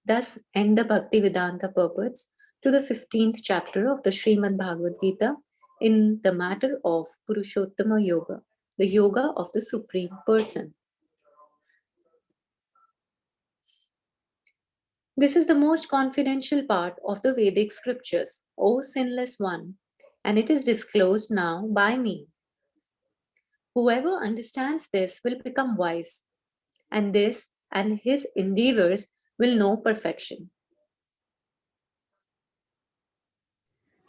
Thus end the Bhaktivedanta purports to the 15th chapter of the Srimad Bhagavad Gita in the matter of Purushottama Yoga, the yoga of the Supreme Person. This is the most confidential part of the Vedic scriptures, O sinless one, and it is disclosed now by me. Whoever understands this will become wise, and this and his endeavors will know perfection.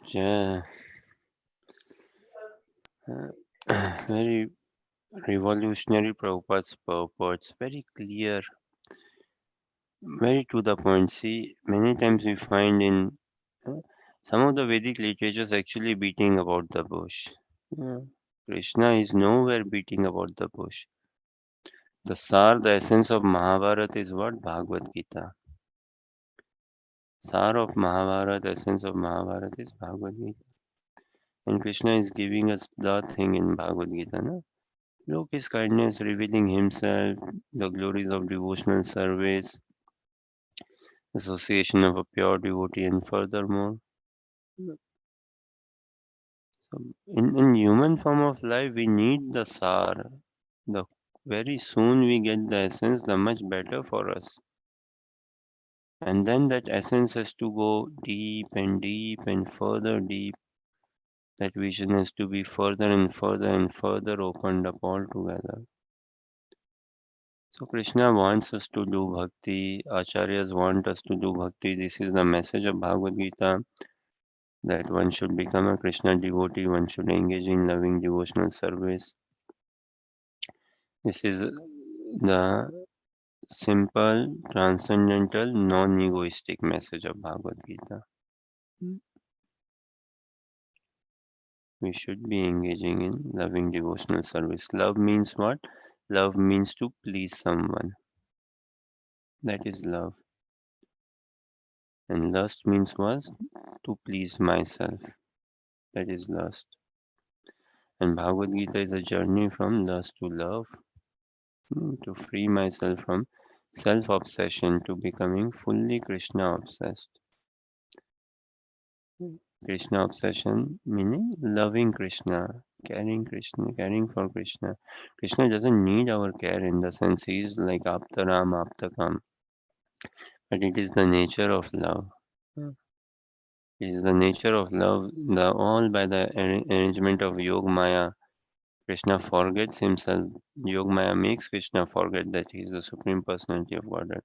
Yeah. Very revolutionary Prabhupada's purports, very clear, very to the point. See, many times we find in some of the Vedic literatures actually beating about the bush. Yeah. Krishna is nowhere beating about the bush. The sar, the essence of Mahabharata is what? Bhagavad Gita. Sar of Mahabharata, essence of Mahabharata is Bhagavad Gita. And Krishna is giving us the thing in Bhagavad Gita. No? Look his kindness, revealing himself, the glories of devotional service, association of a pure devotee, and furthermore. So in human form of life, we need the sar. The very soon we get the essence, the much better for us. And then that essence has to go deep and further deep. That vision has to be further and further and further opened up altogether. So Krishna wants us to do bhakti, acharyas want us to do bhakti. This is the message of Bhagavad Gita, that one should become a Krishna devotee, one should engage in loving devotional service. This is the simple, transcendental, non-egoistic message of Bhagavad Gita. We should be engaging in loving devotional service. Love means what? Love means to please someone. That is love. And lust means what? To please myself. That is lust. And Bhagavad Gita is a journey from lust to love, to free myself from self-obsession to becoming fully Krishna obsessed. Krishna obsession meaning loving Krishna, caring for Krishna. Krishna doesn't need our care in the sense he is like Aptaram, Aptakam, but it is the nature of love. It is the nature of love, all by the arrangement of Yog Maya. Krishna forgets himself. Yog Maya makes Krishna forget that he is the Supreme Personality of Godhead.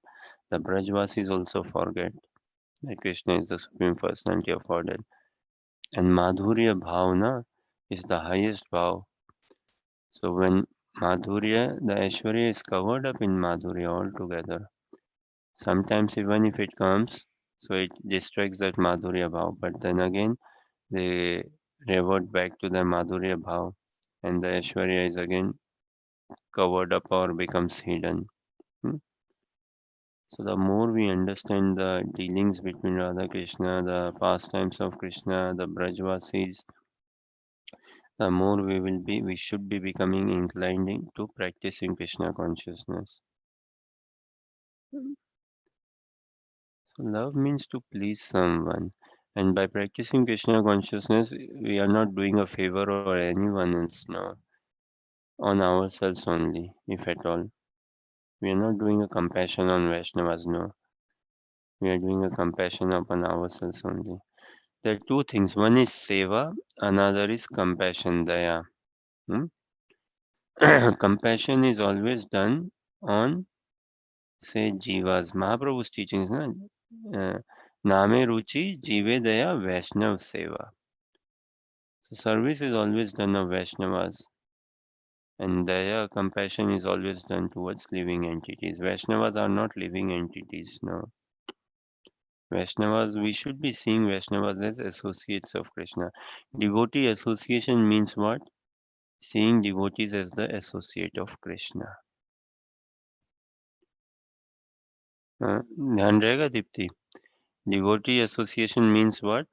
The Brajvasis also forget that Krishna is the Supreme Personality of Godhead. And Madhurya Bhavna is the highest bhav. So when Madhurya, the Aishwarya is covered up in Madhurya altogether. Sometimes even if it comes, so it distracts that Madhurya bhav. But then again, they revert back to the Madhurya bhav. And the Aishwarya is again covered up or becomes hidden. So the more we understand the dealings between Radha Krishna, the pastimes of Krishna, the Brajvasis, the more we should be becoming inclined to practicing Krishna consciousness. So love means to please someone. And by practicing Krishna consciousness, we are not doing a favor or anyone else now. On ourselves only, if at all. We are not doing a compassion on Vaishnavas, no. We are doing a compassion upon ourselves only. There are two things. One is seva, another is compassion, daya. Compassion is always done on, say, jivas. Mahaprabhu's teachings, na? Name ruchi, jive daya, Vaishnav seva. So service is always done of Vaishnavas. And daya, compassion is always done towards living entities. Vaishnavas are not living entities, no. Vaishnavas, we should be seeing Vaishnavas as associates of Krishna. Devotee association means what? Seeing devotees as the associate of Krishna. ध्यान रहेगा Deepti? Devotee association means what?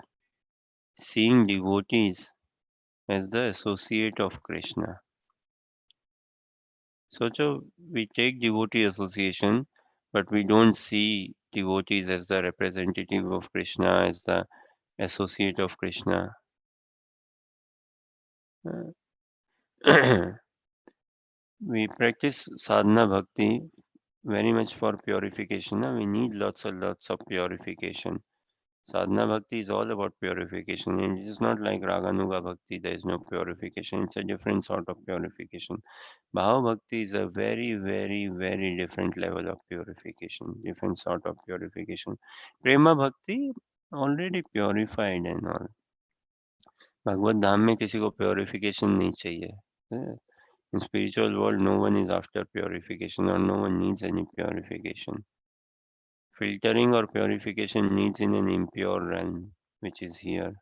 Seeing devotees as the associate of Krishna. So we take devotee association, but we don't see devotees as the representative of Krishna, as the associate of Krishna. We practice sadhana bhakti very much for purification. We need lots and lots of purification. Sadhana bhakti is all about purification. And it is not like Raganuga bhakti, there is no purification. It's a different sort of purification. Bhava bhakti is a very, very, very different level of purification, different sort of purification. Prema bhakti, already purified and all. भगवत धाम में किसी को purification नहीं चाहिए. In spiritual world, no one is after purification or no one needs any purification. Filtering or purification needs in an impure realm, which is here.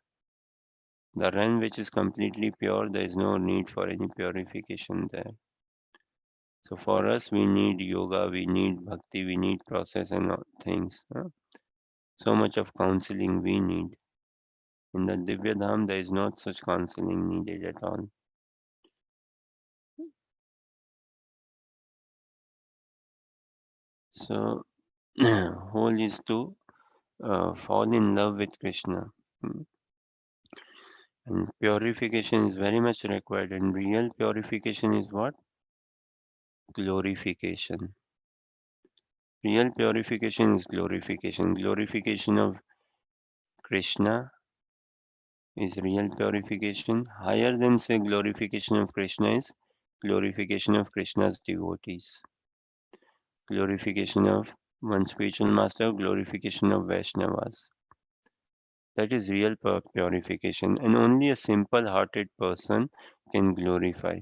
The realm which is completely pure, there is no need for any purification there. So for us, we need yoga, we need bhakti, we need process and all things. So much of counseling we need. In the Divya Dham, there is not such counseling needed at all. So, whole is to fall in love with Krishna. And purification is very much required. And real purification is what? Glorification. Real purification is glorification. Glorification of Krishna is real purification. Higher than, say, glorification of Krishna is glorification of Krishna's devotees. Glorification of one spiritual master, glorification of Vaishnavas. That is real purification. And only a simple-hearted person can glorify,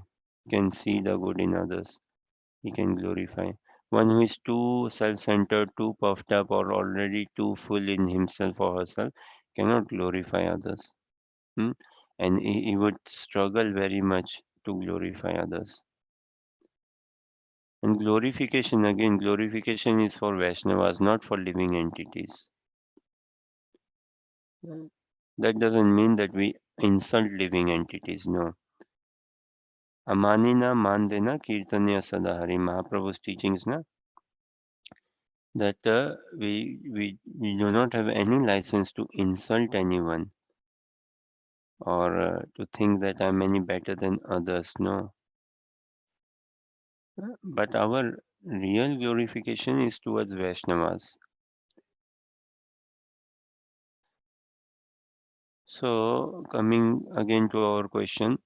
can see the good in others. he can glorify. One who is too self-centered, too puffed up, or already too full in himself or herself cannot glorify others. Hmm? And he would struggle very much to glorify others. And glorification, again, glorification is for Vaishnavas, not for living entities. That doesn't mean that we insult living entities, no. Amanina mandena kirtanya sadahari. Mahaprabhu's teachings, na, that we do not have any license to insult anyone or to think that I'm any better than others, no. But our real glorification is towards Vaishnavas. So, coming again to our question,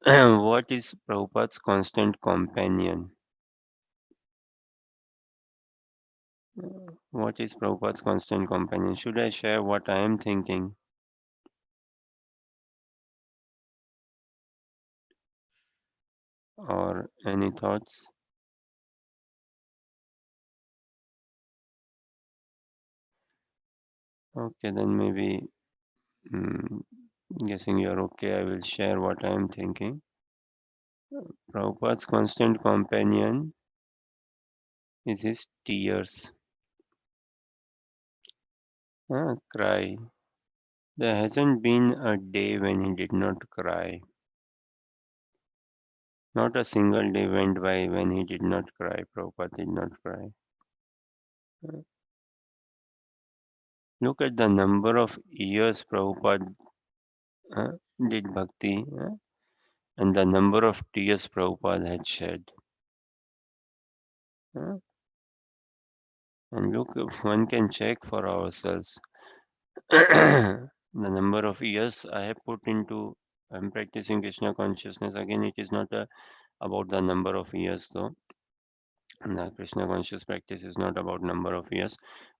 what is Prabhupada's constant companion? What is Prabhupada's constant companion? Should I share what I am thinking? Or any thoughts? Okay, then maybe, mm, guessing you're okay, I will share what I am thinking. Prabhupada's constant companion is his tears. Cry. There hasn't been a day when he did not cry. Not a single day went by when he did not cry. Prabhupada did not cry. Look at the number of years Prabhupada uh, did bhakti and the number of tears Prabhupada had shed. And look, if one can check for ourselves. The number of years I have put into, I'm practicing Krishna consciousness. Again, it is not about the number of years though. The Krishna conscious practice is not about number of years,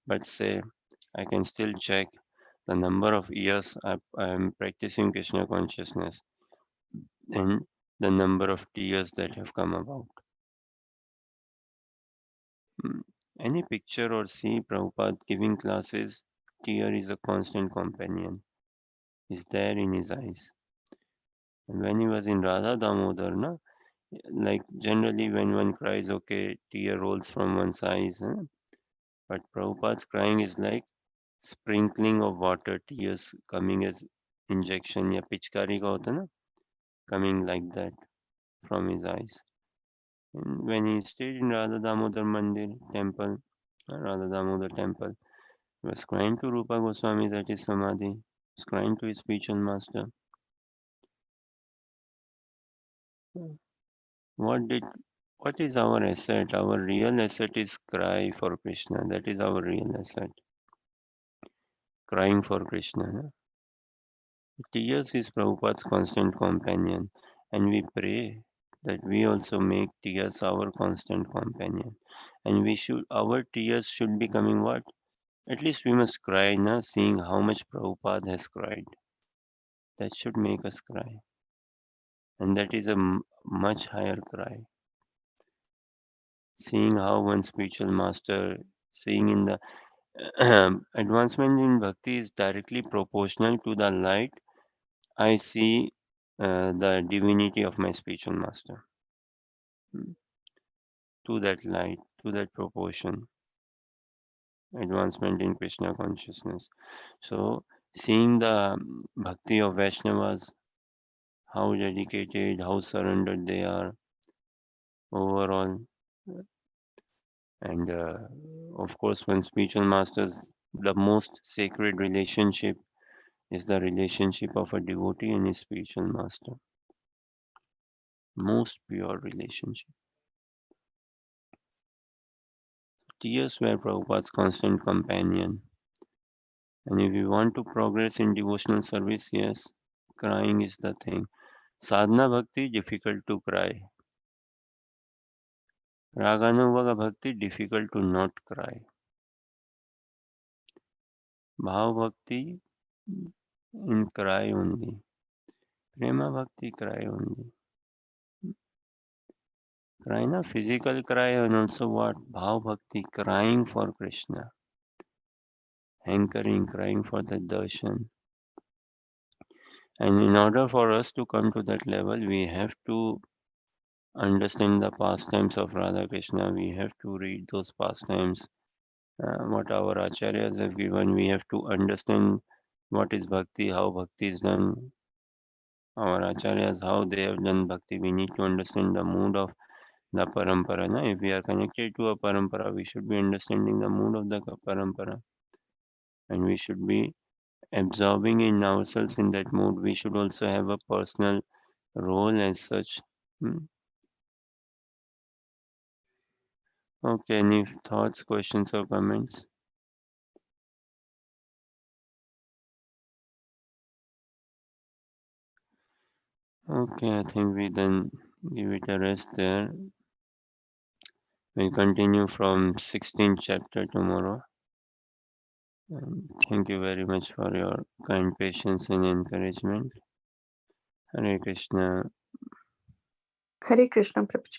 but say I can still check the number of years I am practicing Krishna consciousness and the number of tears that have come about. Any picture or see Prabhupada giving classes, tear is a constant companion, is there in his eyes. And when he was in Radha Damodar, na, like generally when one cries, okay, tear rolls from one's eyes, but Prabhupada's crying is like sprinkling of water, tears coming as injection या पिचकारी का होता है ना, coming like that from his eyes. And when he stayed in Radha Damodar Mandir temple, Radha Damodar temple, he was crying to Rupa Goswami that is Samadhi, he was crying to his spiritual master. What did what is our asset? Our real asset is cry for Krishna. That is our real asset. Crying for Krishna. Tears is Prabhupada's constant companion, and we pray that we also make tears our constant companion. And our tears should be coming what? At least we must cry, na, seeing how much Prabhupada has cried. That should make us cry. And that is a much higher cry. Seeing how one spiritual master, seeing in the advancement in bhakti is directly proportional to the light I see the divinity of my spiritual master. To that light, to that proportion, advancement in Krishna consciousness. So, seeing the bhakti of Vaishnavas, how dedicated, how surrendered they are overall, and of course, when spiritual masters, the most sacred relationship is the relationship of a devotee and his spiritual master. Most pure relationship. Tears were Prabhupada's constant companion. And if you want to progress in devotional service, yes, crying is the thing. Sadhana bhakti, difficult to cry. Raganuvaga bhakti, difficult to not cry. Bhav bhakti, in cry only. Prema bhakti, cry only. Cry, na? Physical cry, and also what? Bhav Bhakti, crying for Krishna. Hankering, crying for the darshan. And in order for us to come to that level, we have to understand the pastimes of Radha Krishna. We have to read those pastimes, what our acharyas have given. We have to understand what is bhakti, how bhakti is done. Our acharyas, how they have done bhakti. We need to understand the mood of the parampara. Na? If we are connected to a parampara, we should be understanding the mood of the parampara. And we should be absorbing in ourselves in that mood. We should also have a personal role as such. Okay, any thoughts, questions, or comments? Okay, I think we then give it a rest there. We'll continue from 16th chapter tomorrow. And thank you very much for your kind patience and encouragement. Hare Krishna. Hare Krishna, Prabhuji.